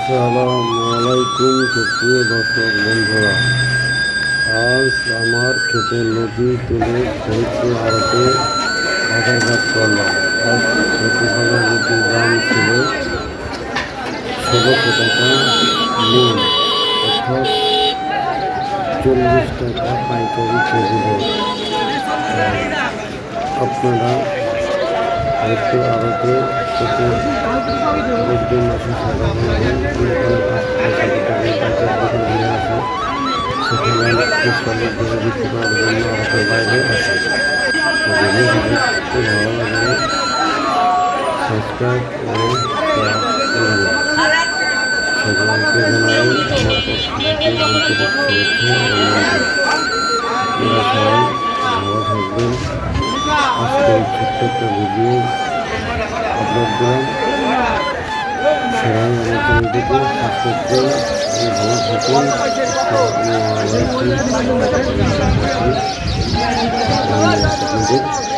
আসসালামু আলাইকুম সুপ্রিয় দর্শক বন্ধুরা। আজ আমার ক্ষেতের নদী তুলে ফরিদপুর আড়তে বাজারঘাট করলাম। এক প্রতিফলের রুটির দাম ছিল ১৬০০ টাকা মূল, অর্থাৎ ৪০ টাকা পাইকারি কেজি দর। আপনারা ফরিদপুর আড়তে প্রতি মাসে সাধারণ নিয়ে আসে, সেখানে শ্রমিক ধরে বিক্রি করার জন্য আড়তের বাইরে আসে। ভালো লাগলে সাবস্ক্রাইব এবং শেয়ার করবেন। সকলকে জানাই আমার পক্ষ থেকে আন্তরিক শুভেচ্ছা অভিনন্দন। আপনারা সবাই ভালো থাকবেন। আজকের ছোট্ট একটা ভিডিও আপলোড দিলাম। সবাই আমার চ্যানেলটিকে সাবস্ক্রাইব করে ভালো থাকুন। ধন্যবাদ আপনাদের।